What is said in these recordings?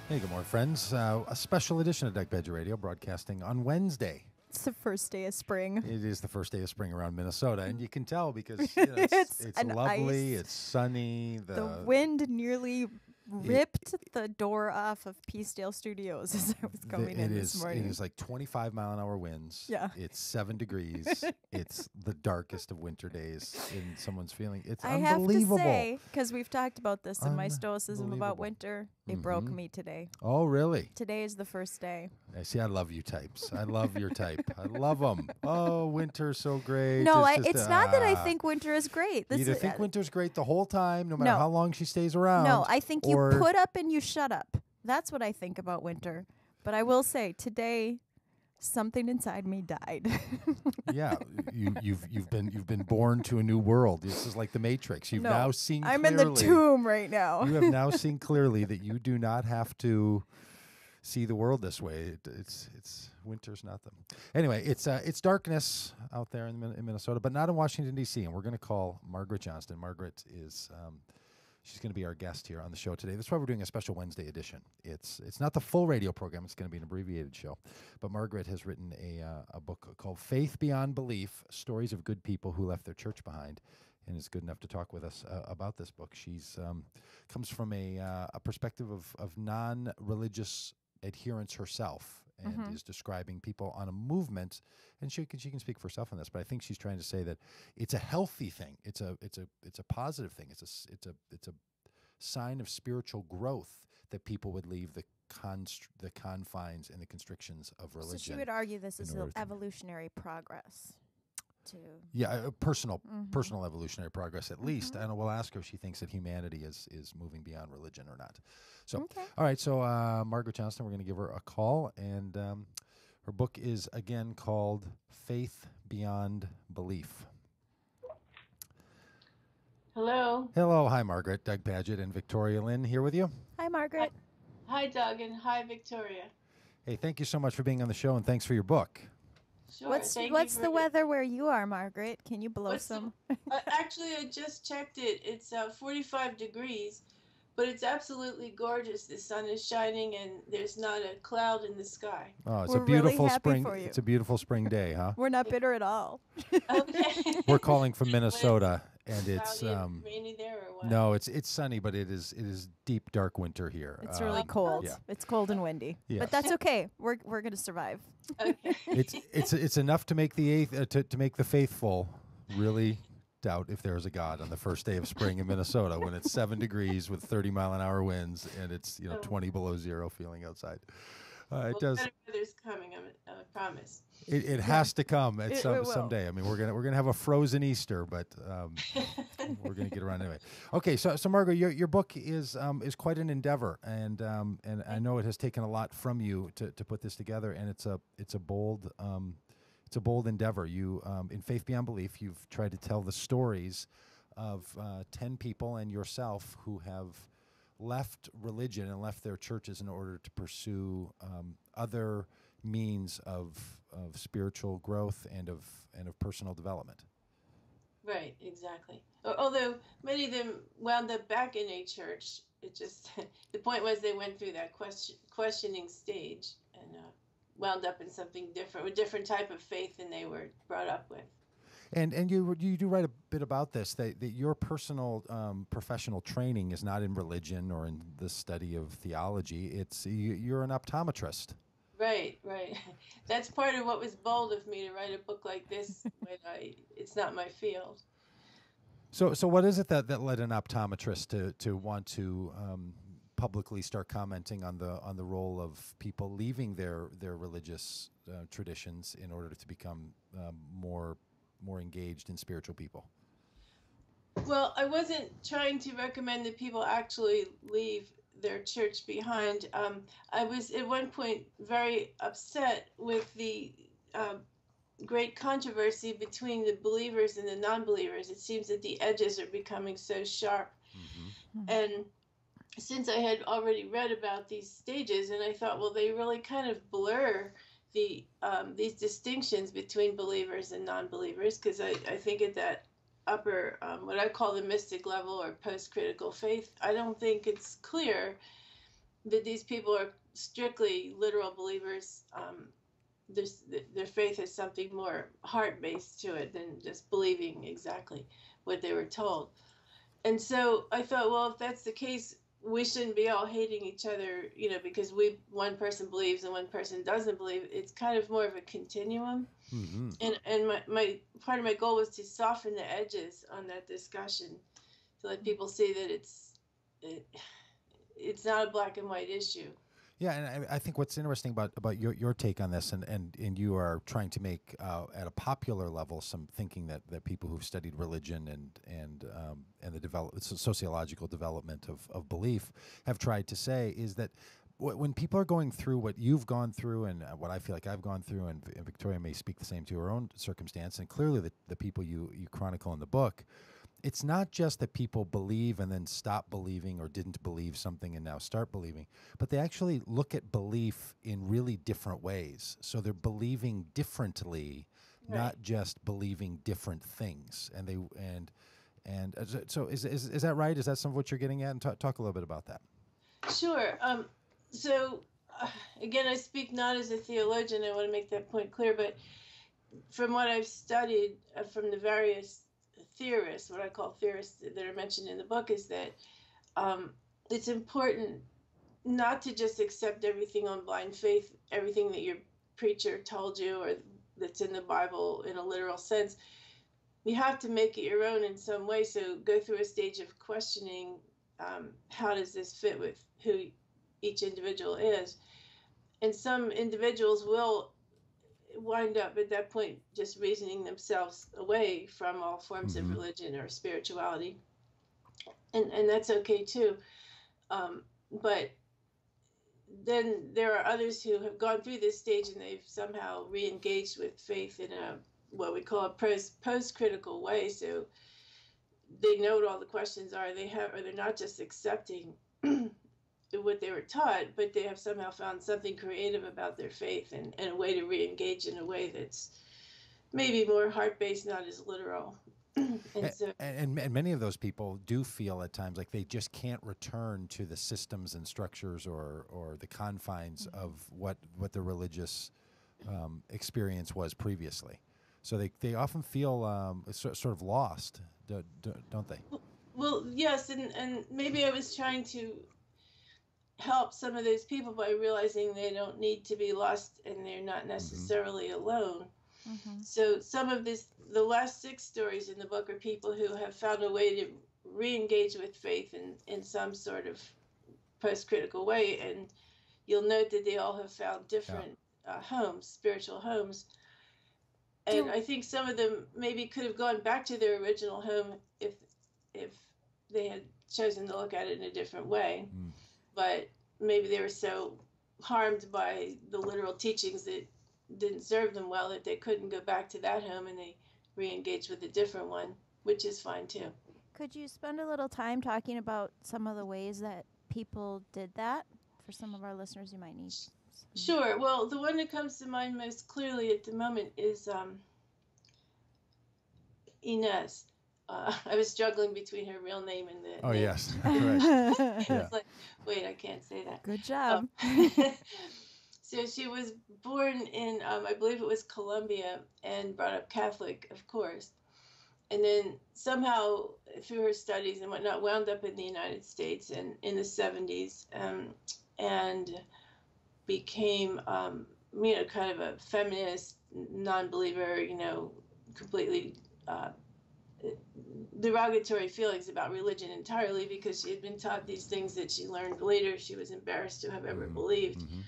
Hey, good morning, friends. A special edition of Pagitt Radio broadcasting on Wednesday. It's the first day of spring. It is the first day of spring around Minnesota, and you can tell because It's it's an lovely, ice. it's sunny. The wind nearly ripped the door off of Peacedale Studios as I was coming in this morning. It is like 25-mile-an-hour winds. Yeah. It's 7 degrees. It's the darkest of winter days in someone's feeling. It's I unbelievable. have to say, because we've talked about this in my stoicism about Unbelievable. winter, it broke me today. Oh, really? Today is the first day. I see. I love you types. I love your type. I love them. Oh, winter's so great. No, just it's not that I think winter is great. You either think winter's great the whole time, no matter No. how long she stays around. No, I think you or put up and you shut up. That's what I think about winter. But I will say, today, something inside me died. yeah, you've been born to a new world. This is like the Matrix. You've No, now seen. I'm clearly, in the tomb right now. You have now seen clearly that you do not have to see the world this way. It's winter's not them. Anyway, it's darkness out there in Minnesota, but not in Washington D.C. And we're going to call Margaret Johnston. Margaret is. She's going to be our guest here on the show today. That's why we're doing a special Wednesday edition. It's not the full radio program. It's going to be an abbreviated show. But Margaret has written a book called Faith Beyond Belief, Stories of Good People Who Left Their Church Behind, and is good enough to talk with us about this book. She's comes from a perspective of non-religious adherence herself, and is describing people on a movement, and she can speak for herself on this, but I think she's trying to say that it's a healthy thing. It's a positive thing. It's a sign of spiritual growth that people would leave the confines and the constrictions of religion. So she would argue this is evolutionary progress. Personal evolutionary progress at least. And we'll ask her if she thinks that humanity is moving beyond religion or not. So, all right. So Margaret Johnston, we're going to give her a call, and her book is again called Faith Beyond Belief. Hello. Hello. Hi, Margaret. Doug Pagitt and Victoria Lynn here with you. Hi, Margaret. Hi, Doug, and hi, Victoria. Hey, thank you so much for being on the show, and thanks for your book. Sure. What's the weather where you are, Margaret? Can you blow some? Actually, I just checked it. It's 45 degrees, but it's absolutely gorgeous. The sun is shining, and there's not a cloud in the sky. Oh, it's We're a beautiful really happy spring. for you. It's a beautiful spring day, huh? We're not bitter at all. Okay. We're calling from Minnesota, and it's Cloudy and rainy there or what? no, it's sunny, but it is deep dark winter here. It's really cold. yeah. It's cold and windy. Yes. But that's okay. We're going to survive. Okay. It's enough to make the to make the faithful really doubt if there's a God on the first day of spring in Minnesota when it's 7 degrees with 30-mile-an-hour winds and it's 20 below zero feeling outside. It does. Better weather's coming. I promise. It has to come at It will. someday. I mean, we're gonna have a frozen Easter, but we're gonna get around anyway. Okay, so Margaret, your book is quite an endeavor, and I know it has taken a lot from you to put this together, and it's a bold endeavor. You in Faith Beyond Belief, you've tried to tell the stories of 10 people and yourself who have left religion and left their churches in order to pursue other means of spiritual growth and of personal development. Right, exactly. Although many of them wound up back in a church, it just the point was they went through that questioning stage and wound up in something different, a different type of faith than they were brought up with. And you do write a bit about this, that your personal professional training is not in religion or in the study of theology. It's you're an optometrist. Right. That's part of what was bold of me to write a book like this when it's not my field. So what is it that led an optometrist to want to publicly start commenting on the role of people leaving their religious traditions in order to become more engaged in spiritual people? Well, I wasn't trying to recommend that people actually leave their church behind. I was at one point very upset with the great controversy between the believers and the non-believers. It seems that the edges are becoming so sharp. And since I had already read about these stages, and I thought, well, they really kind of blur these distinctions between believers and non-believers, because I think at that upper, what I call the mystic level or post-critical faith, I don't think it's clear that these people are strictly literal believers. Their faith has something more heart-based to it than just believing exactly what they were told. And so I thought, well, if that's the case, we shouldn't be all hating each other, because one person believes and one person doesn't believe. It's kind of more of a continuum. Mm-hmm. And my part of my goal was to soften the edges on that discussion, to let people see that it's not a black and white issue. Yeah, and I think what's interesting about your take on this, and you are trying to make at a popular level some thinking that people who've studied religion and the sociological development of belief have tried to say is that when people are going through what you've gone through and what I feel like I've gone through, and Victoria may speak the same to her own circumstance, and clearly the people you chronicle in the book, it's not just that people believe and then stop believing or didn't believe something and now start believing, but they actually look at belief in really different ways. So they're believing differently, Right. not just believing different things. So is that right? Is that some of what you're getting at? And talk a little bit about that. Sure. So, again, I speak not as a theologian. I want to make that point clear. But from what I've studied from the various theorists, what I call theorists that are mentioned in the book, is that it's important not to just accept everything on blind faith, everything that your preacher told you or that's in the Bible in a literal sense. You have to make it your own in some way. So go through a stage of questioning, how does this fit with who each individual is? And some individuals will wind up at that point just reasoning themselves away from all forms Mm-hmm. of religion or spirituality. And that's okay too. But then there are others who have gone through this stage and they've somehow re-engaged with faith in a what we call a post-critical way. So they know what all the questions are. They're not just accepting what they were taught, but they have somehow found something creative about their faith and a way to re-engage in a way that's maybe more heart-based, not as literal. And many of those people do feel at times like they just can't return to the systems and structures or the confines of what the religious experience was previously. So they often feel sort of lost, don't they? Well, yes, and maybe I was trying to help some of those people by realizing they don't need to be lost and they're not necessarily alone. Mm-hmm. So some of the last 6 stories in the book are people who have found a way to re-engage with faith in some sort of post-critical way. And you'll note that they all have found different homes, spiritual homes. And I think some of them maybe could have gone back to their original home if they had chosen to look at it in a different way. Mm. But maybe they were so harmed by the literal teachings that didn't serve them well that they couldn't go back to that home, and they re-engaged with a different one, which is fine too. Could you spend a little time talking about some of the ways that people did that for some of our listeners who might need? Sure. Well, the one that comes to mind most clearly at the moment is Inez. I was struggling between her real name and the name. Yes. Right. I was like, wait, I can't say that. Good job. So she was born in, I believe it was Colombia, and brought up Catholic, of course. And then somehow, through her studies and whatnot, wound up in the United States and in the 70s, and became, kind of a feminist, non-believer, completely derogatory feelings about religion entirely, because she had been taught these things that she learned later she was embarrassed to have ever believed. Mm-hmm.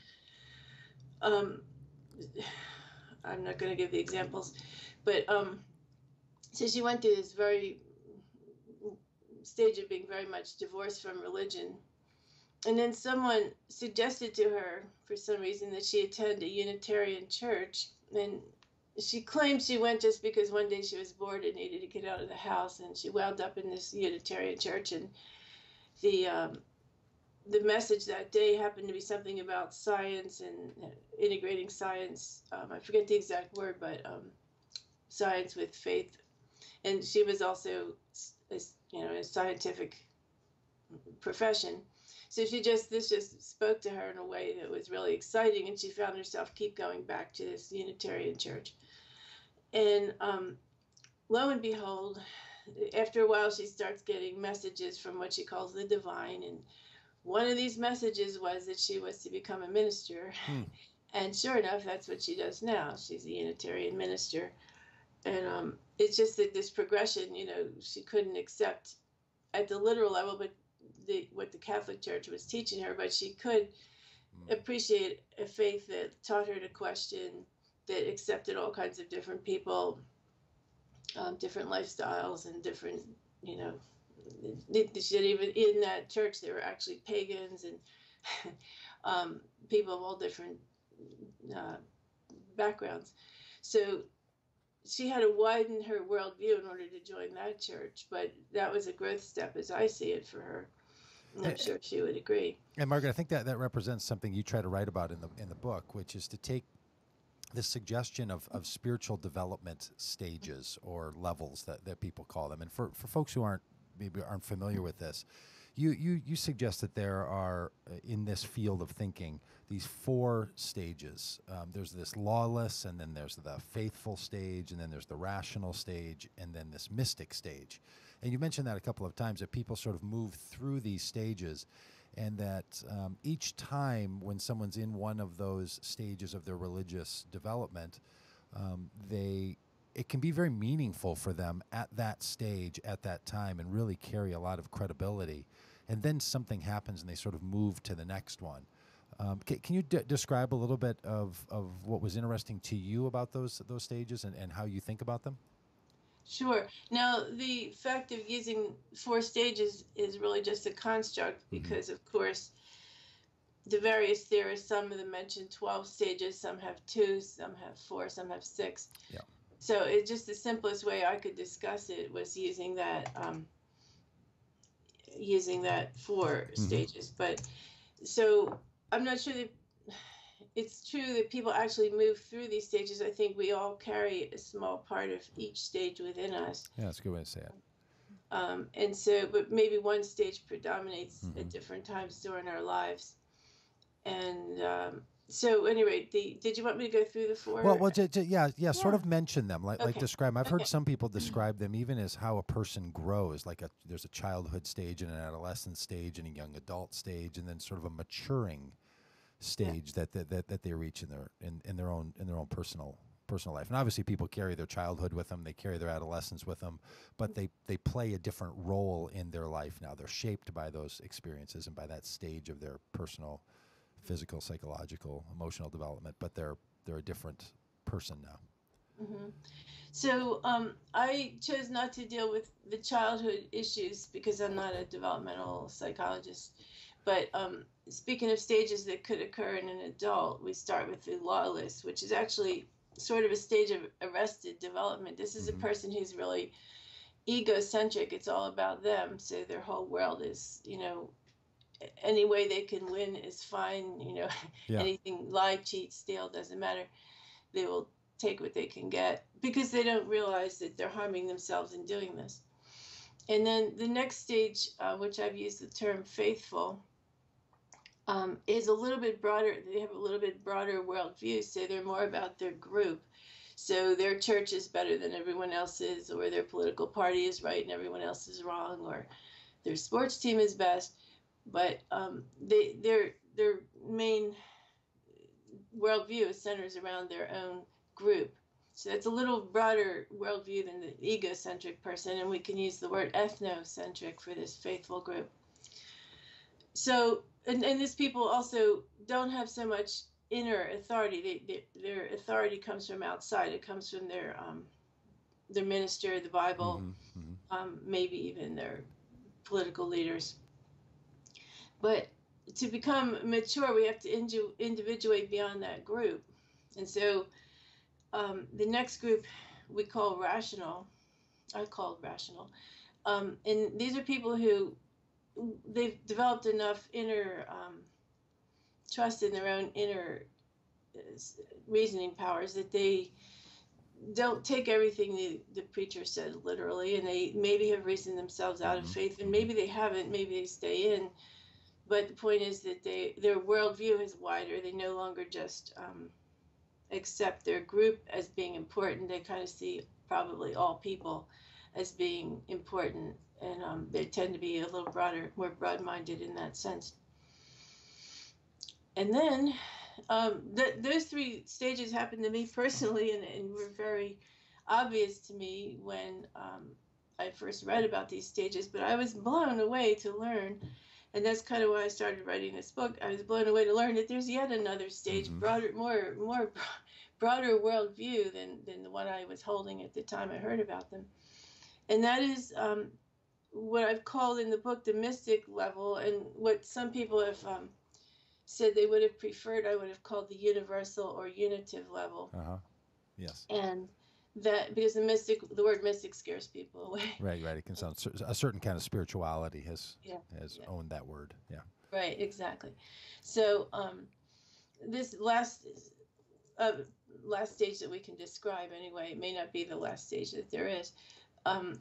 I'm not going to give the examples, but so she went through this very stage of being very much divorced from religion. And then someone suggested to her, for some reason, that she attend a Unitarian church. And she claimed she went just because one day she was bored and needed to get out of the house. And she wound up in this Unitarian church. And the message that day happened to be something about science and integrating science. I forget the exact word, but science with faith. And she was also, a scientific profession. So this just spoke to her in a way that was really exciting, and she found herself keep going back to this Unitarian church. And lo and behold, after a while, she starts getting messages from what she calls the divine, and one of these messages was that she was to become a minister. And sure enough, that's what she does now. She's a Unitarian minister. And it's just that this progression, she couldn't accept at the literal level, but what the Catholic Church was teaching her, but she could appreciate a faith that taught her to question, that accepted all kinds of different people, different lifestyles, and different, she said even in that church there were actually pagans and people of all different backgrounds. So she had to widen her worldview in order to join that church, but that was a growth step as I see it for her. And I'm sure she would agree. And Margaret, I think that represents something you try to write about in the book, which is to take this suggestion of spiritual development stages or levels that people call them. And for folks who aren't familiar with this, you suggest that there are, in this field of thinking, these 4 stages. There's this lawless, and then there's the faithful stage, and then there's the rational stage, and then this mystic stage. And you mentioned that a couple of times, that people sort of move through these stages, and that each time when someone's in one of those stages of their religious development, it can be very meaningful for them at that stage, at that time, and really carry a lot of credibility. And then something happens and they sort of move to the next one. Can you describe a little bit of what was interesting to you about those stages and how you think about them? Sure. Now, the fact of using 4 stages is really just a construct because, of course, the various theorists, some of them mention 12 stages, some have 2, some have 4, some have 6. Yeah. So it's just the simplest way I could discuss it was using that 4 stages. But so I'm not sure that it's true that people actually move through these stages. I think we all carry a small part of each stage within us. Yeah, that's a good way to say it. And so, but maybe one stage predominates at different times during our lives. And so, anyway, did you want me to go through the 4? Well, yeah. Sort of mention them, like describe them. I've heard some people describe them even as how a person grows. Like there's a childhood stage and an adolescent stage and a young adult stage, and then sort of a maturing stage that they reach in their own personal life. And obviously people carry their childhood with them, they carry their adolescence with them, but they play a different role in their life now. They're shaped by those experiences and by that stage of their personal, physical, psychological, emotional development, but they're a different person now. So I chose not to deal with the childhood issues because I'm not a developmental psychologist. But speaking of stages that could occur in an adult, we start with the lawless, which is actually sort of a stage of arrested development. This is a person who's really egocentric. It's all about them. So their whole world is, any way they can win is fine. Anything, lie, cheat, steal, doesn't matter. They will take what they can get because they don't realize that they're harming themselves in doing this. And then the next stage, which I've used the term faithful, is a little bit broader. They have a little bit broader worldview, so they're more about their group. So their church is better than everyone else's, or their political party is right and everyone else is wrong, or their sports team is best. But their main worldview centers around their own group. So it's a little broader worldview than the egocentric person, and we can use the word ethnocentric for this faithful group. So, and these people also don't have so much inner authority. Their authority comes from outside. It comes from their minister, the Bible, maybe even their political leaders. But to become mature, we have to individuate beyond that group. And so the next group we call rational. I called rational. And these are people who they've developed enough inner trust in their own inner reasoning powers that they don't take everything the preacher said literally, and they maybe have reasoned themselves out of faith, and maybe they haven't, maybe they stay in. But the point is that their worldview is wider. They no longer just accept their group as being important. They kind of see probably all people as being important, and they tend to be a little broader, more broad-minded in that sense. And then those three stages happened to me personally, and were very obvious to me when I first read about these stages. But I was blown away to learn, and that's kind of why I started writing this book. I was blown away to learn that there's yet another stage, broader, more broader worldview than the one I was holding at the time I heard about them, and that is what I've called in the book the mystic level, and what some people have said they would have preferred I would have called the universal or unitive level. Yes. And that, because the word mystic scares people away. Right. It can sound a certain kind of spirituality has owned that word. Yeah. Right. Exactly. So this last stage that we can describe anyway, it may not be the last stage that there is.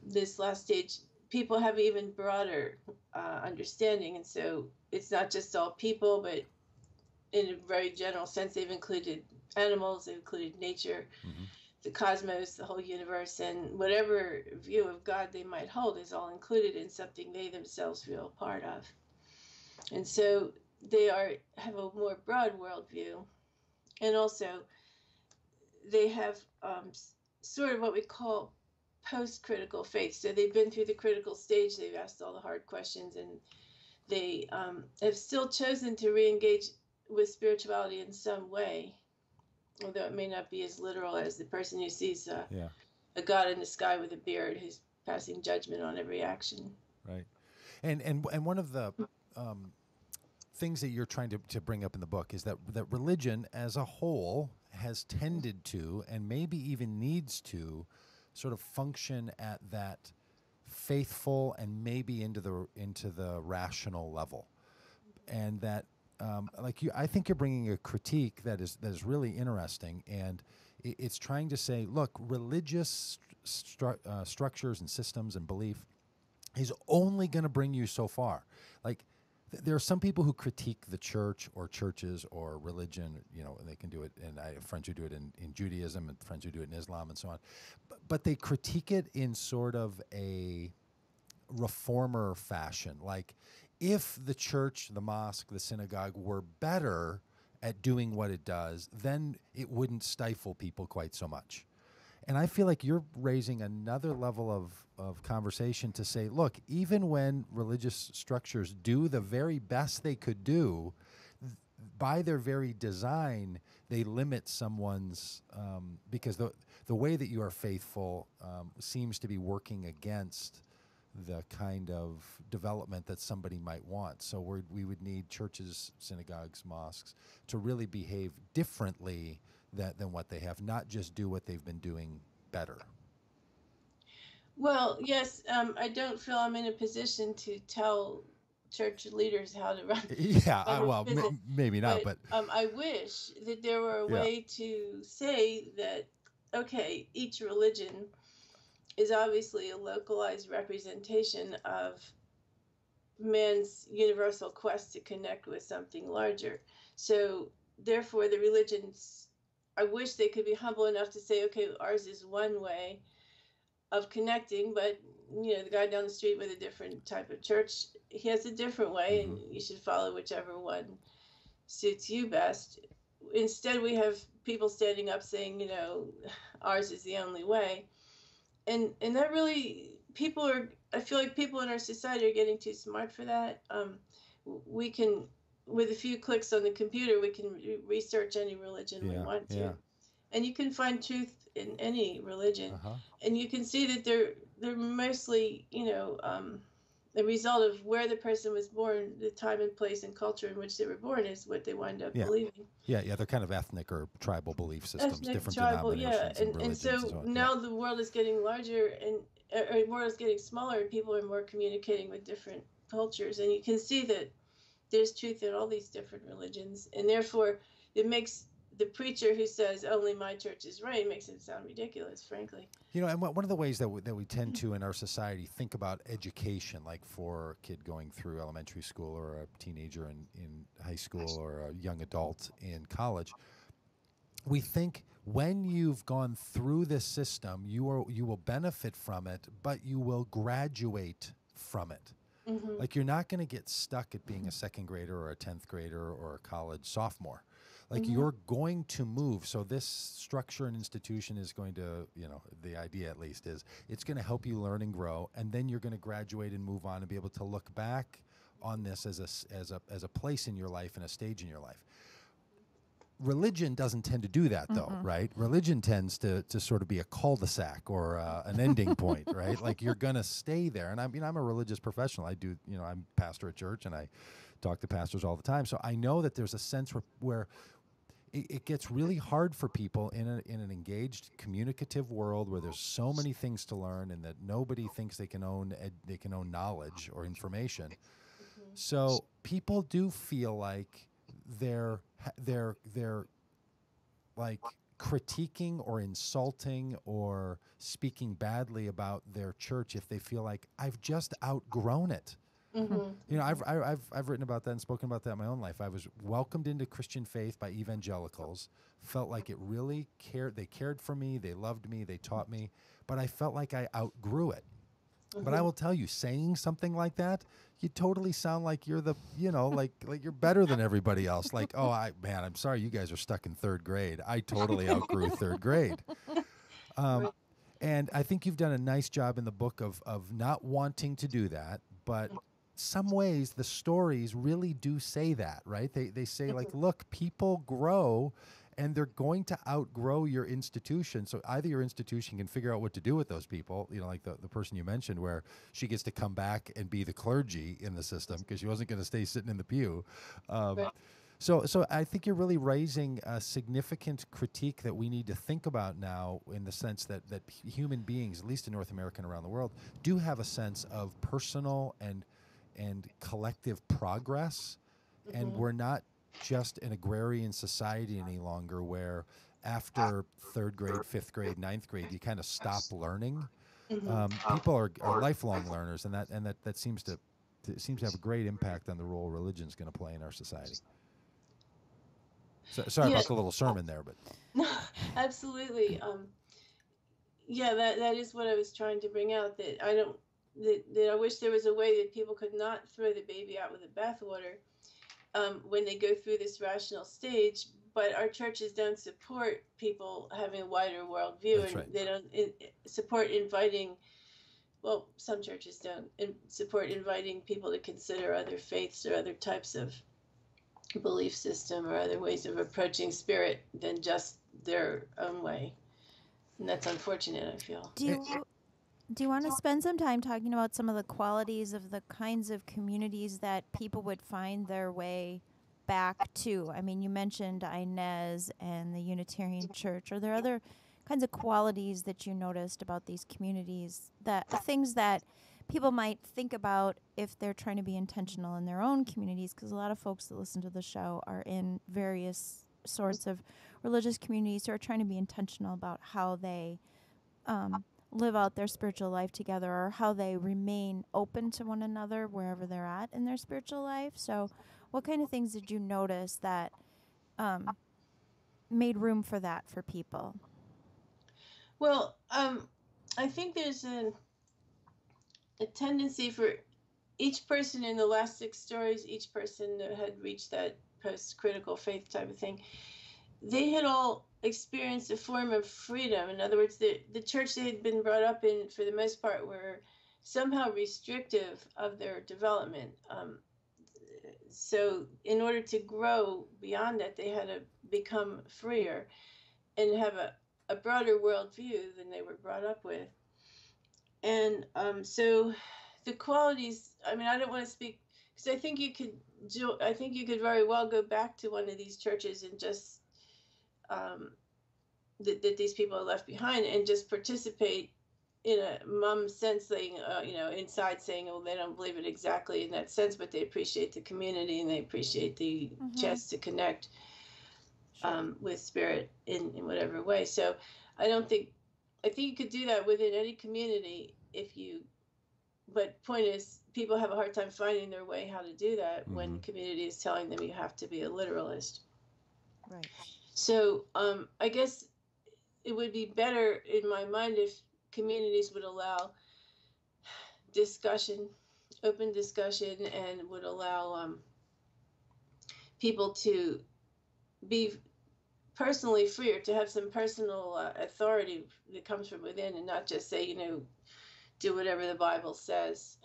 This last stage, people have even broader understanding, and so it's not just all people, but in a very general sense, they've included animals, they've included nature, the cosmos, the whole universe, and whatever view of God they might hold is all included in something they themselves feel a part of. And so they have a more broad worldview, and also they have sort of what we call post-critical faith. So they've been through the critical stage, they've asked all the hard questions, and they have still chosen to re-engage with spirituality in some way, although it may not be as literal as the person who sees a God in the sky with a beard who's passing judgment on every action. Right. And one of the things that you're trying to bring up in the book is that religion as a whole has tended to, and maybe even needs to, sort of function at that faithful and maybe into the rational level, and that I think you're bringing a critique that is really interesting, and it's trying to say, look, religious structures and systems and belief is only going to bring you so far. Like, there are some people who critique the church or churches or religion. You know, they can do it, and I have friends who do it in Judaism and friends who do it in Islam and so on. But they critique it in sort of a reformer fashion. Like, if the church, the mosque, the synagogue were better at doing what it does, then it wouldn't stifle people quite so much. And I feel like you're raising another level of conversation to say, look, even when religious structures do the very best they could do, by their very design, they limit someone's, because the way that you are faithful seems to be working against the kind of development that somebody might want. So we would need churches, synagogues, mosques to really behave differently than what they have, not just do what they've been doing better. Well, yes, I don't feel I'm in a position to tell church leaders how to run. Yeah, well, maybe not, but I wish that there were a way to say that, okay, each religion is obviously a localized representation of man's universal quest to connect with something larger. So therefore, the religions, I wish they could be humble enough to say, okay, ours is one way of connecting, but the guy down the street with a different type of church, he has a different way, and you should follow whichever one suits you best. Instead, we have people standing up saying, ours is the only way. And that really, I feel like people in our society are getting too smart for that. We can, with a few clicks on the computer, we can research any religion we want to. Yeah. And you can find truth in any religion. And you can see that they're mostly, the result of where the person was born, the time and place and culture in which they were born is what they wind up believing. Yeah, they're kind of ethnic or tribal belief systems, different denominations and religions. And so now the world is getting larger, and the world is getting smaller, and people are more communicating with different cultures. And you can see that there's truth in all these different religions, and therefore it makes the preacher who says only my church is right makes it sound ridiculous, frankly. You know, and one of the ways that we tend to in our society think about education, like for a kid going through elementary school or a teenager in high school or a young adult in college, we think when you've gone through this system, you will benefit from it, but you will graduate from it. Mm-hmm. Like, you're not going to get stuck at being a second grader or a 10th grader or a college sophomore. Like, Mm-hmm. you're going to move. So this structure and institution is going to, you know, the idea at least is it's going to help you learn and grow, and then you're going to graduate and move on and be able to look back on this as a place in your life and a stage in your life. Religion doesn't tend to do that, though, right? Religion tends to sort of be a cul-de-sac or an ending point, right? Like, you're going to stay there. And I'm a religious professional. I'm pastor at church, and I talk to pastors all the time. So I know that there's a sense where it gets really hard for people in an engaged, communicative world where there's so many things to learn, and that nobody thinks they can own knowledge or information. Mm-hmm. So people do feel like they're like critiquing or insulting or speaking badly about their church if they feel like, I've just outgrown it. Mm-hmm. You know, I've written about that and spoken about that in my own life. I was welcomed into Christian faith by evangelicals, felt like it really cared. They cared for me, they loved me, they taught me, but I felt like I outgrew it. Mm-hmm. But I will tell you, saying something like that, you totally sound like you're like you're better than everybody else. Like, oh, I'm sorry, you guys are stuck in third grade. I totally outgrew third grade. And I think you've done a nice job in the book of not wanting to do that, but some ways the stories really do say that, right? They say, like, look, people grow, and they're going to outgrow your institution. So either your institution can figure out what to do with those people, you know, like the person you mentioned, where she gets to come back and be the clergy in the system because she wasn't going to stay sitting in the pew. Right. So I think you're really raising a significant critique that we need to think about now, in the sense that human beings, at least in North America and around the world, do have a sense of personal and collective progress. Mm-hmm. And we're not just an agrarian society any longer, where after third grade, fifth grade, ninth grade, you kind of stop learning. Mm-hmm. People are lifelong learners, and that seems to have a great impact on the role religion's going to play in our society. So, sorry about the little sermon there, but No, absolutely. Yeah, that is what I was trying to bring out. That I wish there was a way that people could not throw the baby out with the bathwater when they go through this rational stage. But our churches don't support people having a wider worldview, That's and right. they don't support inviting. Well, some churches don't support inviting people to consider other faiths or other types of belief system or other ways of approaching spirit than just their own way. And that's unfortunate, I feel. Do you want to spend some time talking about some of the qualities of the kinds of communities that people would find their way back to? I mean, you mentioned Inez and the Unitarian Church. Are there other kinds of qualities that you noticed about these communities, things that people might think about if they're trying to be intentional in their own communities? Because a lot of folks that listen to the show are in various sorts of religious communities who are trying to be intentional about how they live out their spiritual life together, or how they remain open to one another wherever they're at in their spiritual life. So what kind of things did you notice that made room for that for people? Well, I think there's a tendency for each person in the last 6 stories, each person that had reached that post-critical faith type of thing, they had all experienced a form of freedom. In other words, the church they had been brought up in, for the most part, were somehow restrictive of their development. So in order to grow beyond that, they had to become freer and have a broader worldview than they were brought up with. And so the qualities, I mean, I don't want to speak, because I think you could very well go back to one of these churches and just that these people are left behind, and just participate in a mum sense, saying, inside saying, well, they don't believe it exactly in that sense, but they appreciate the community and they appreciate the chance to connect. with spirit in whatever way. So I think you could do that within any community but point is, people have a hard time finding their way how to do that when the community is telling them you have to be a literalist. Right. So I guess it would be better in my mind if communities would allow discussion, open discussion, and would allow people to be personally free, or to have some personal authority that comes from within, and not just say, do whatever the Bible says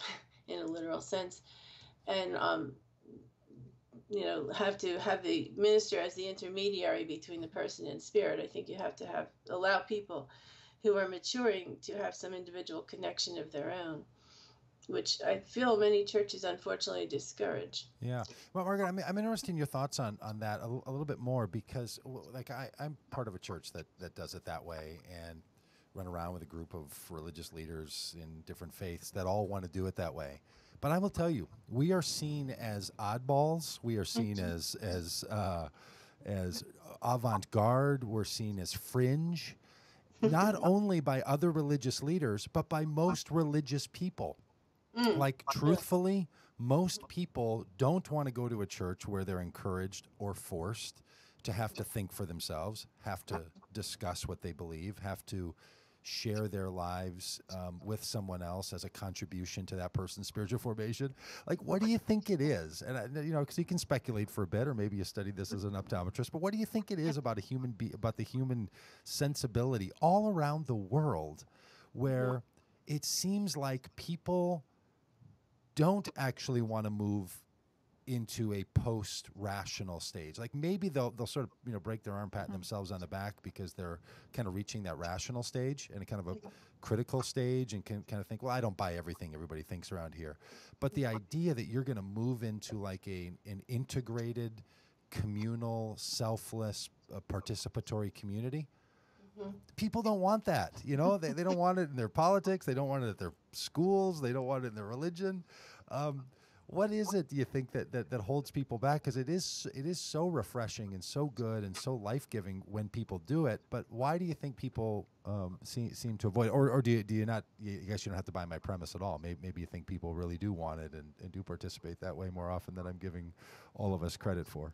in a literal sense, and have to have the minister as the intermediary between the person and spirit. I think you have to allow people who are maturing to have some individual connection of their own, which I feel many churches unfortunately discourage. Yeah. Well, Margaret, I'm interested in your thoughts on that a little bit more, because like I'm part of a church that does it that way, and run around with a group of religious leaders in different faiths that all want to do it that way. But I will tell you, we are seen as oddballs. We are seen as avant-garde. We're seen as fringe, not only by other religious leaders, but by most religious people. Like, truthfully, most people don't want to go to a church where they're encouraged or forced to have to think for themselves, have to discuss what they believe, have to share their lives with someone else as a contribution to that person's spiritual formation. Like, what do you think it is? And because you can speculate for a bit, or maybe you studied this as an optometrist, but what do you think it is about about the human sensibility all around the world, where it seems like people don't actually want to move into a post-rational stage? Like, maybe they'll sort of break their arm, patting themselves on the back because they're kind of reaching that rational stage and a kind of a critical stage, and can kind of think, well, I don't buy everything everybody thinks around here. But the idea that you're going to move into like an integrated, communal, selfless, participatory community, people don't want that. They don't want it in their politics. They don't want it at their schools. They don't want it in their religion. What is it, do you think, that holds people back? Because it is so refreshing and so good and so life-giving when people do it. But why do you think people seem to avoid it? Or do you not? I guess you don't have to buy my premise at all. Maybe you think people really do want it and do participate that way more often than I'm giving all of us credit for.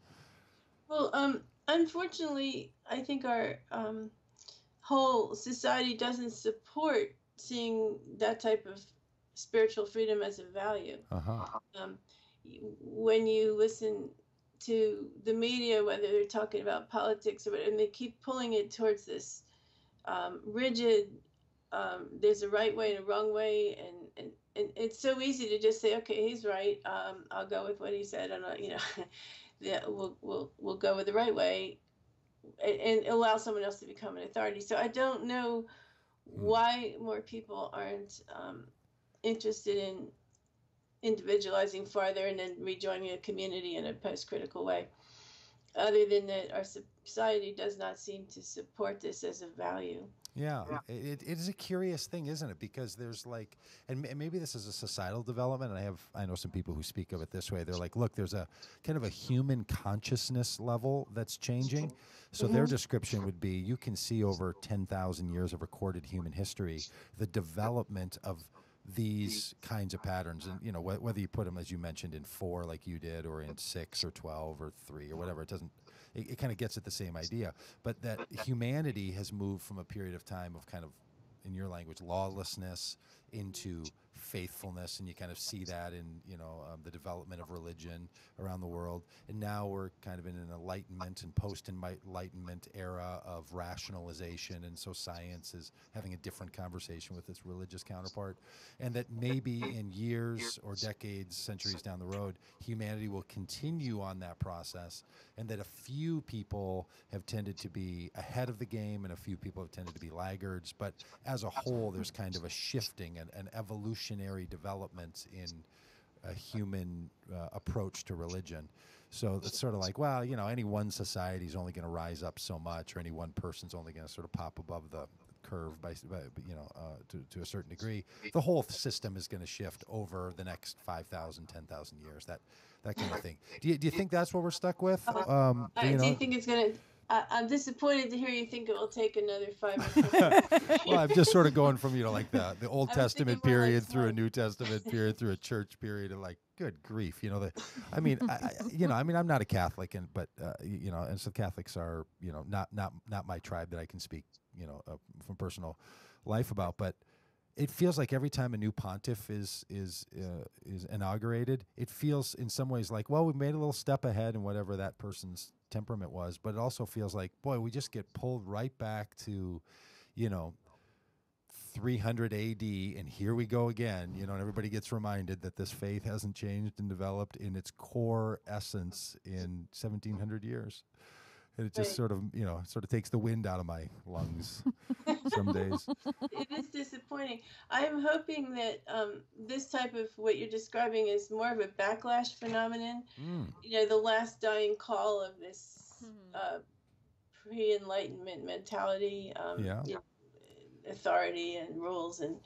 Well, unfortunately, I think our whole society doesn't support seeing that type of spiritual freedom as a value. When you listen to the media, whether they're talking about politics or whatever, and they keep pulling it towards this rigid, there's a right way and a wrong way, and it's so easy to just say, okay, he's right, I'll go with what he said, and yeah, we'll go with the right way, and allow someone else to become an authority. So I don't know why more people aren't interested in individualizing farther and then rejoining a community in a post-critical way, other than that our society does not seem to support this as a value. Yeah, it is a curious thing, isn't it? Because there's like, and maybe this is a societal development, and I know some people who speak of it this way. They're like, look, there's a kind of a human consciousness level that's changing. So their description would be, you can see over 10,000 years of recorded human history, the development of these kinds of patterns, and whether you put them, as you mentioned, in 4 like you did, or in 6 or 12 or 3 or whatever, it kind of gets at the same idea. But that humanity has moved from a period of time of kind of, in your language, lawlessness into faithfulness, and you kind of see that in the development of religion around the world. And now we're kind of in an enlightenment and post-enlightenment era of rationalization, and so science is having a different conversation with its religious counterpart. And that maybe in years or decades, centuries down the road, humanity will continue on that process, and that a few people have tended to be ahead of the game and a few people have tended to be laggards. But as a whole, there's kind of a shifting and an evolutionary development in a human approach to religion. So it's sort of like, well, any one society is only going to rise up so much, or any one person's only going to sort of pop above the curve by to a certain degree. The whole system is going to shift over the next 5,000, 10,000 years. That kind of thing. Do you think that's what we're stuck with? Do you think it's going to? I'm disappointed to hear you think it will take another 5 or 6. Well, I'm just sort of going from, like the Old I was Testament thinking more like period through a 20. New Testament period through a church period, and like, good grief, I mean, I'm not a Catholic, but and so Catholics are, not my tribe that I can speak, from personal life about, but it feels like every time a new pontiff is inaugurated, it feels in some ways like, well, we made a little step ahead in whatever that person's temperament was, but it also feels like, boy, we just get pulled right back to, 300 AD, and here we go again, and everybody gets reminded that this faith hasn't changed and developed in its core essence in 1700 years. And it just Right. sort of takes the wind out of my lungs some days. It is disappointing. I am hoping that this type of what you're describing is more of a backlash phenomenon. The last dying call of this pre-enlightenment mentality, Yeah. authority and rules, and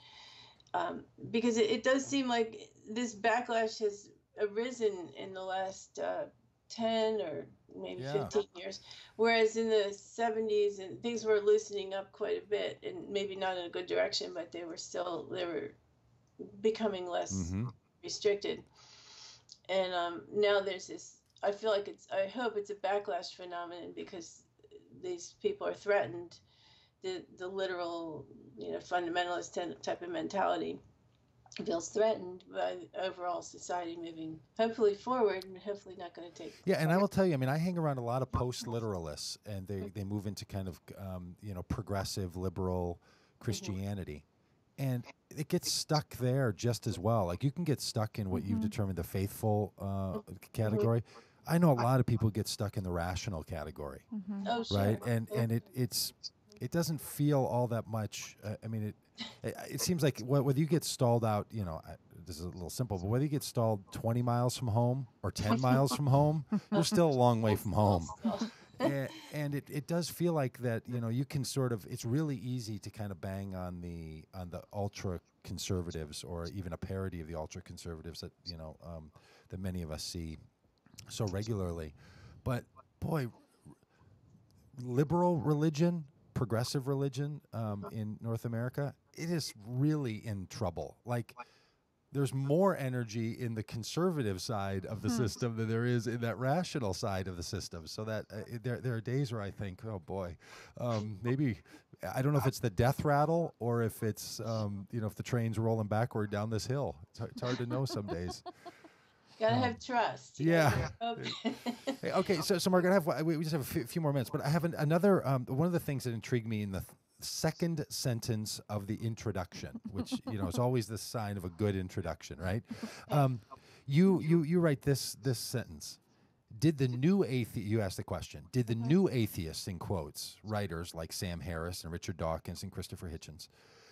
because it does seem like this backlash has arisen in the last 10 or maybe Yeah. 15 years, whereas in the 70s and things were loosening up quite a bit, and maybe not in a good direction, but they were becoming less restricted. And now there's this, I hope it's a backlash phenomenon, because these people are threatened. The literal, fundamentalist type of mentality feels threatened by overall society moving hopefully forward, and hopefully not going to take. Yeah, and I will tell you, I hang around a lot of post-literalists, and they move into kind of, progressive liberal Christianity. And it gets stuck there just as well. Like, you can get stuck in what you've determined the faithful category. I know a lot of people get stuck in the rational category, Oh, sure. right? And it doesn't feel all that much. It seems like whether you get stalled out, this is a little simple, but whether you get stalled 20 miles from home or 10 miles from home, you're still a long way from home. And it does feel like that, you can sort of, it's really easy to kind of bang on the ultra conservatives, or even a parody of the ultra conservatives that, that many of us see so regularly. But boy, liberal religion, progressive religion in North America, it is really in trouble. Like, there's more energy in the conservative side of the system than there is in that rational side of the system. So that there are days where I think, oh boy, maybe, I don't know if it's the death rattle or if it's, if the train's rolling backward down this hill. It's hard to know some days. Gotta have trust. Yeah. Okay. Hey, okay, so Margaret, we just have a few more minutes, but I have another, one of the things that intrigued me in the second sentence of the introduction, which, is always the sign of a good introduction, right? You write this sentence. Did the new atheist, you asked the question, did the new atheists, in quotes, writers like Sam Harris and Richard Dawkins and Christopher Hitchens,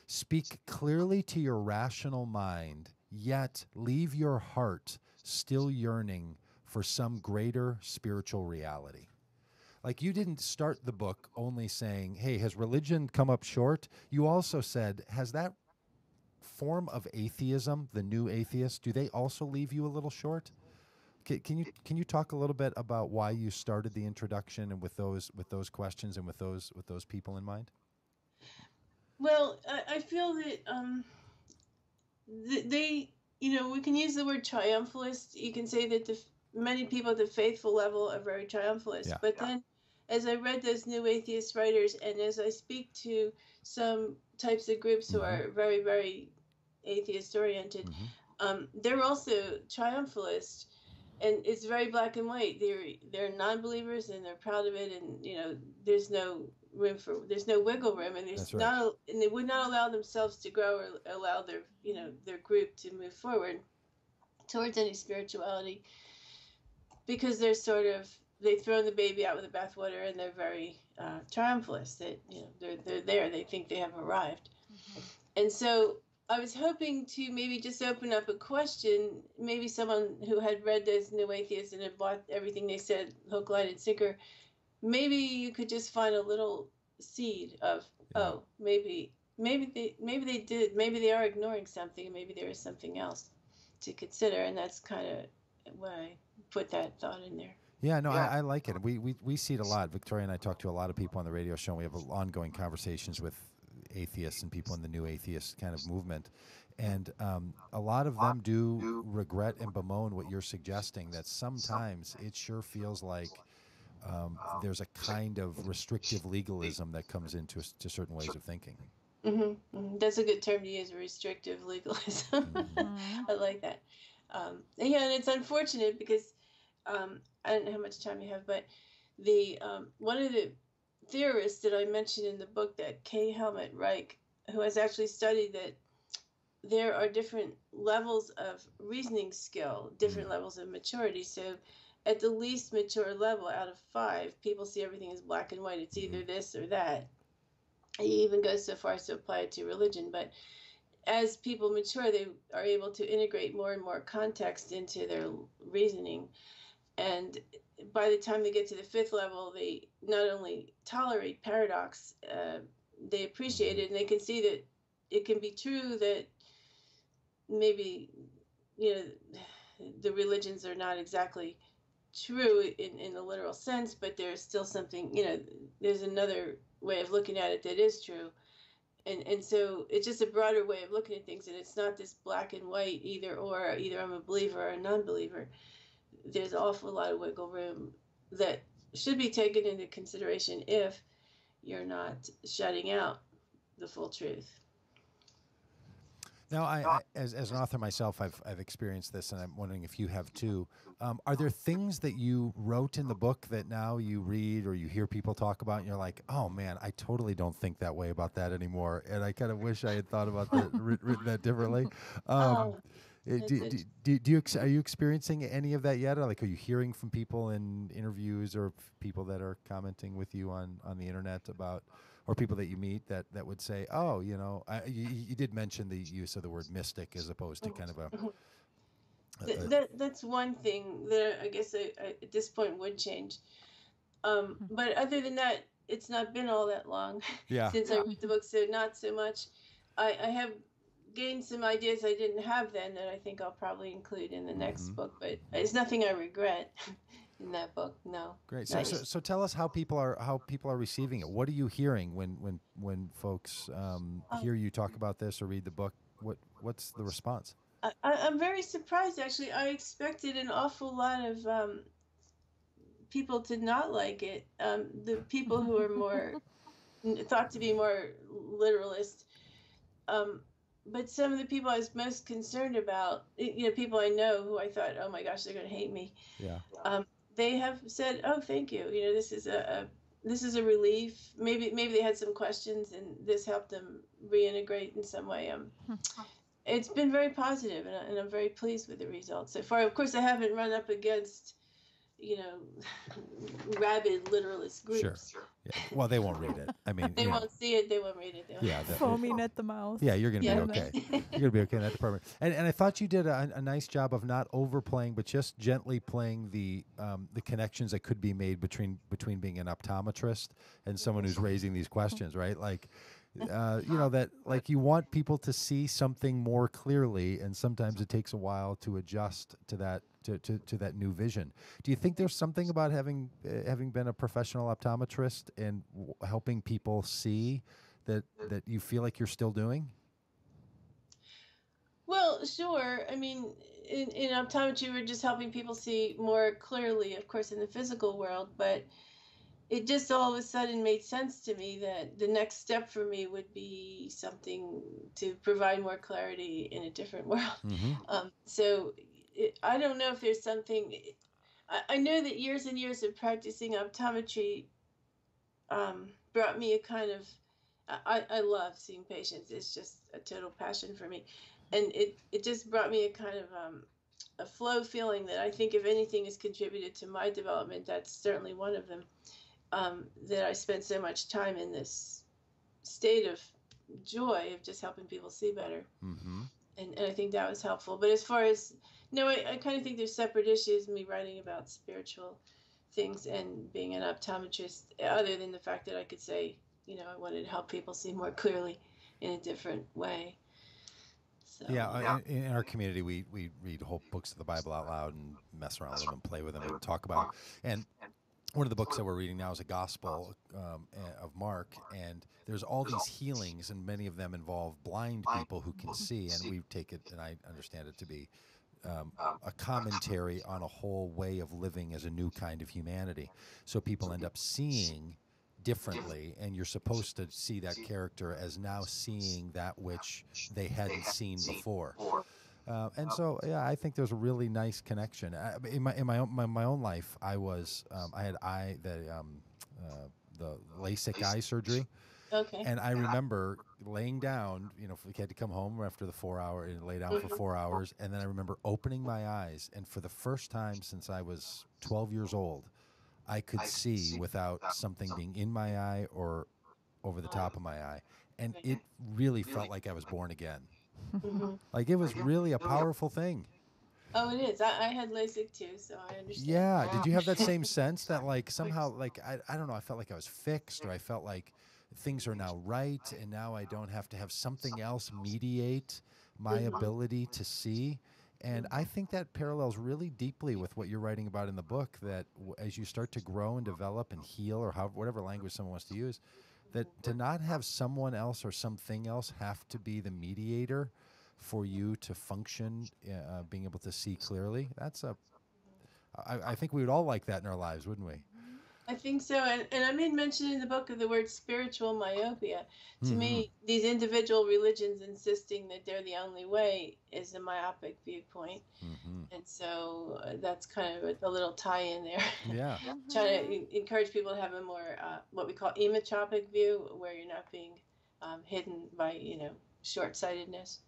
speak clearly to your rational mind, yet leave your heart still yearning for some greater spiritual reality? Like, you didn't start the book only saying, hey, has religion come up short? You also said, has that form of atheism, the new atheist, do they also leave you a little short? Can you talk a little bit about why you started the introduction, and with those questions and with those people in mind? Well, I feel that they, we can use the word triumphalist. You can say that many people at the faithful level are very triumphalist. Yeah. But then, as I read those new atheist writers, and as I speak to some types of groups who are very, very atheist oriented, they're also triumphalist, and it's very black and white. They're non-believers, and they're proud of it, and there's no wiggle room, and there's not, and they would not allow themselves to grow or allow their group to move forward towards any spirituality, because they've thrown the baby out with the bathwater, and they're very triumphalist. That they're there. They think they have arrived, and so I was hoping to maybe just open up a question. Maybe someone who had read those new atheists and had bought everything they said, hook, line, and sinker. Maybe you could just find a little seed of, maybe they did. Maybe they are ignoring something. Maybe there is something else to consider, and that's kind of why I put that thought in there. Yeah, no, I like it. We see it a lot. Victoria and I talk to a lot of people on the radio show, and we have ongoing conversations with atheists and people in the new atheist kind of movement. And a lot of them do regret and bemoan what you're suggesting, that sometimes it sure feels like there's a kind of restrictive legalism that comes into to certain ways of thinking. That's a good term to use, restrictive legalism. I like that. Yeah, and it's unfortunate because I don't know how much time you have, but the one of the theorists that I mentioned in the book, that K. Helmut Reich, who has actually studied that there are different levels of reasoning skill, different levels of maturity. So at the least mature level out of 5, people see everything as black and white. It's either this or that. He even goes so far as to apply it to religion. But as people mature, they are able to integrate more and more context into their reasoning. And by the time they get to the 5th level, they not only tolerate paradox, they appreciate it, and they can see that it can be true that maybe, the religions are not exactly true in the literal sense, but there's still something, there's another way of looking at it that is true. And so it's just a broader way of looking at things, and it's not this black and white either or, either I'm a believer or a non-believer. There's an awful lot of wiggle room that should be taken into consideration if you're not shutting out the full truth. Now, I as an author myself, I've experienced this, and I'm wondering if you have too. Are there things that you wrote in the book that now you read or you hear people talk about, and you're like, oh man, I totally don't think that way about that anymore, and I kind of wish I had thought about that, written that differently. Are you experiencing any of that yet? Or like, are you hearing from people in interviews or people that are commenting with you on the internet about, or people that you meet that would say, oh, you did mention the use of the word mystic as opposed to kind of that's one thing that I guess I at this point would change. But other than that, it's not been all that long since I wrote the book, so not so much. I have gained some ideas I didn't have then that I think I'll probably include in the next book, but it's nothing I regret in that book. No. Great. So tell us how people are receiving it. What are you hearing when folks hear you talk about this or read the book? What's the response? I'm very surprised, actually. I expected an awful lot of people to not like it. The people who are more thought to be more literalist. But some of the people I was most concerned about, people I know who I thought, oh my gosh, they're going to hate me. Yeah. They have said, oh, thank you. This is a relief. Maybe they had some questions, and this helped them reintegrate in some way. It's been very positive, and I'm very pleased with the results so far. Of course, I haven't run up against, rabid literalist groups. Sure. Yeah. Well, they won't read it. I mean, they won't see it. They won't read it. Foaming at the mouth. Yeah, you're going to be okay. You're going to be okay in that department. And I thought you did a nice job of not overplaying, but just gently playing the connections that could be made between being an optometrist and someone who's raising these questions, right? Like, that like you want people to see something more clearly, and sometimes it takes a while to adjust to that to that new vision. Do you think there's something about having been a professional optometrist and helping people see that you feel like you're still doing? Well, sure. I mean, in optometry, we're just helping people see more clearly, of course, in the physical world, but it just all of a sudden made sense to me that the next step for me would be something to provide more clarity in a different world. So I don't know if there's something. I know that years and years of practicing optometry brought me a kind of. I love seeing patients. It's just a total passion for me, and it just brought me a kind of a flow feeling that I think if anything has contributed to my development, that's certainly one of them. That I spent so much time in this state of joy of just helping people see better. And I think that was helpful. But as far as, I kind of think there's separate issues, me writing about spiritual things and being an optometrist, other than the fact that I could say, I wanted to help people see more clearly in a different way. So Yeah, in our community, we read whole books of the Bible out loud and mess around with them and play with them and talk about 'em. And one of the books that we're reading now is a Gospel of Mark, and there's all these healings, and many of them involve blind people who can see, and we take it, and I understand it to be a commentary on a whole way of living as a new kind of humanity. So people end up seeing differently, and you're supposed to see that character as now seeing that which they hadn't seen before. And so, yeah, I think there's a really nice connection. In my own life, I had the LASIK eye surgery. okay. And I remember laying down, we had to come home after the 4 hour and lay down for 4 hours. And then I remember opening my eyes. And for the first time since I was 12 years old, I could see without something being in my eye or over the top of my eye. And it really felt like I was born again. Hmm. Like it was really a powerful thing. Oh, it is. I had LASIK too, so I understand. Yeah. Did you have that same sense that like somehow like I don't know, I felt like I was fixed, or I felt like things are now right, and now I don't have to have something else mediate my ability to see. And I think that parallels really deeply with what you're writing about in the book, that as you start to grow and develop and heal, or whatever language someone wants to use, that to not have someone else or something else have to be the mediator for you to function, being able to see clearly. I think we would all like that in our lives, wouldn't we? I think so, and I made mention in the book of the word spiritual myopia. To me, these individual religions insisting that they're the only way is a myopic viewpoint, and so that's kind of a little tie-in there. Yeah. Trying to encourage people to have a more what we call emetropic view, where you're not being hidden by short-sightedness.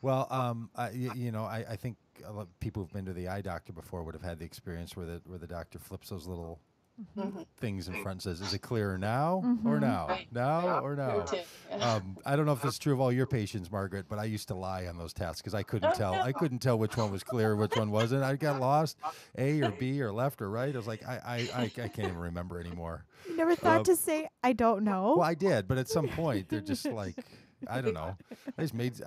Well, I think a lot of people who've been to the eye doctor before would have had the experience where the doctor flips those little things in front and says, "Is it clearer now or now? Right. Now or Me now?" too. Yeah. I don't know if this is true of all your patients, Margaret, but I used to lie on those tests because I couldn't tell. I couldn't tell which one was clear, which one wasn't. I got lost, A or B or left or right. I was like, I can't even remember anymore. You never thought to say, I don't know? Well, I did, but at some point they're just like, I don't know. I just made.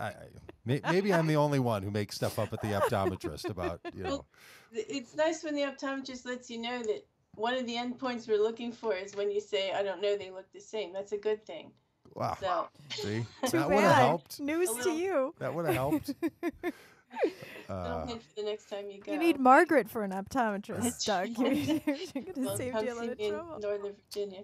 Maybe I'm the only one who makes stuff up at the optometrist about. Well, it's nice when the optometrist lets you know that one of the endpoints we're looking for is when you say, "I don't know, they look the same." That's a good thing. Wow. So, See, Too that would have bad. helped. News to you. That would have helped. don't hint for the next time you go. You need Margaret for an optometrist, Doug. You're going to Well, save come you a lot see of me in trouble. Northern Virginia.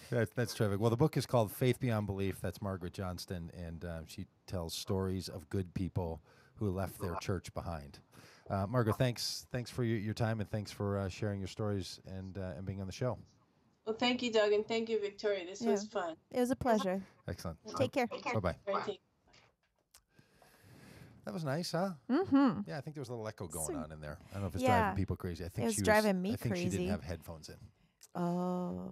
That's terrific. Well, the book is called Faith Beyond Belief. That's Margaret Johnston, and she tells stories of good people who left their church behind. Margaret, thanks for your time, and thanks for sharing your stories and being on the show. Well, thank you, Doug, and thank you, Victoria. This was fun. It was a pleasure. Excellent. Take care. Bye-bye. Right, That was nice, huh? Yeah, I think there was a little echo going on in there. I don't know if it's driving people crazy. I think was she was driving me I think she crazy. didn't have headphones in. Oh,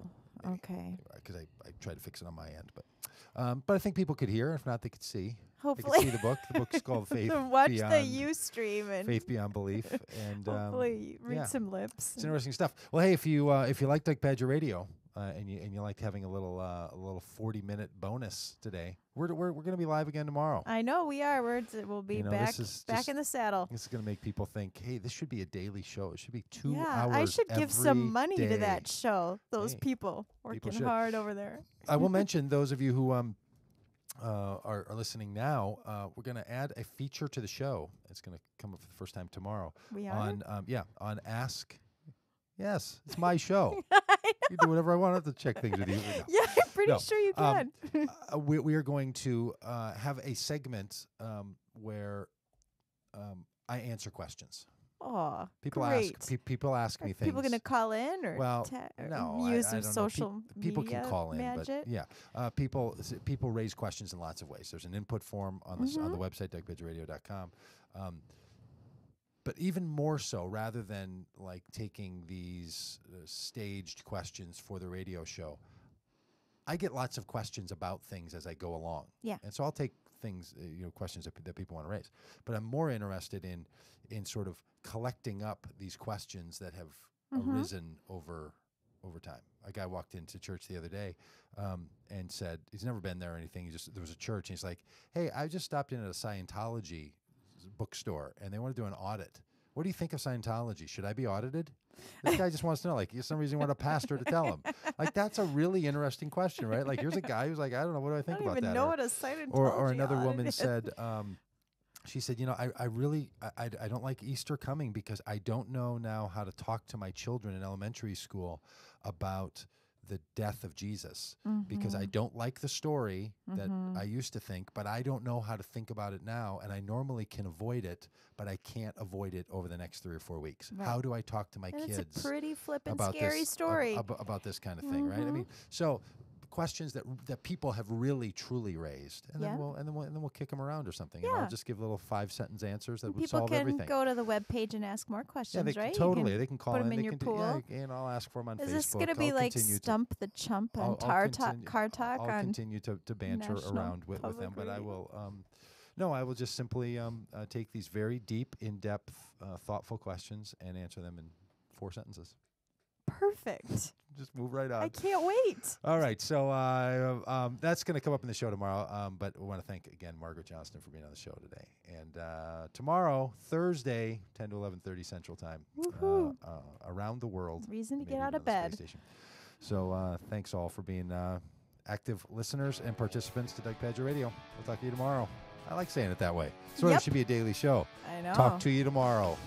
okay. Because I tried to fix it on my end, but I think people could hear. If not, they could see. Hopefully. They could see the book. The book's called Faith Watch Beyond the Ustream and Faith Beyond Belief, and hopefully read some lips. it's interesting stuff. Well, hey, if you like Doug Pagitt Radio and you liked having a little 40-minute bonus today, we're going to be live again tomorrow. I know we are. We'll be back in the saddle. This is going to make people think, hey, this should be a daily show. It should be 2 hours. Yeah, I should give some money to that day. show. Those Hey, people working should. hard over there. I will mention those of you who are listening now. We're going to add a feature to the show. It's going to come up for the first time tomorrow. We are? On Ask. Yes, it's my show. You do whatever I want. I have to check things with you. No. Yeah, I'm pretty sure you can. We are going to have a segment where I answer questions. Oh, People great. ask. People ask me Are things. people going to call in or, Well, or no, use I some don't know. social People media can call in, magic? but yeah, people raise questions in lots of ways. There's an input form on the website dougpagettradio.com. But even more so, rather than like taking these staged questions for the radio show, I get lots of questions about things as I go along. Yeah. And so I'll take things, questions that people want to raise. But I'm more interested in sort of collecting up these questions that have arisen over over time. A guy walked into church the other day and said he's never been there or anything. There was a church, and he's like, "Hey, I just stopped in at a Scientology bookstore, and they want to do an audit. What do you think of Scientology? Should I be audited?" This guy just wants to know, like, for some reason, you want a pastor to tell him. Like, that's a really interesting question, right? Like, here's a guy who's like, I don't know, what do I think about that? I don't even know what a Scientology or another audit woman is. said, she said, I don't like Easter coming because I don't know now how to talk to my children in elementary school about the death of Jesus because I don't like the story that I used to think, but I don't know how to think about it now, and I normally can avoid it, but I can't avoid it over the next 3 or 4 weeks. Right. How do I talk to my And kids it's a pretty flippin' about scary this, story. about this kind of thing, right? I mean, so questions that people have really truly raised, and Yeah. then we'll kick them around or something, and I'll Yeah. just give little 5-sentence answers that And would people solve can everything. go to the webpage and ask more questions, Yeah, they right? totally. They can call put in. them in They your can pool. and I'll ask for them on Is Facebook. this going to be I'll like continue Stump the Chump and I'll Car continue- Talk I'll on continue to banter National around with them, Public but I Radio. will. No, I will just simply take these very deep, in-depth, thoughtful questions and answer them in 4 sentences. Perfect. Just move right on. I can't wait. All right, so that's going to come up in the show tomorrow. But we want to thank again Margaret Johnston for being on the show today. And tomorrow, Thursday, 10 to 11:30 Central Time, Woohoo. around the world. Reason to maybe get out even of on the space bed. station. So thanks all for being active listeners and participants to Doug Pagitt Radio. We'll talk to you tomorrow. I like saying it that way. Sort of Yep. should be a daily show. I know. Talk to you tomorrow.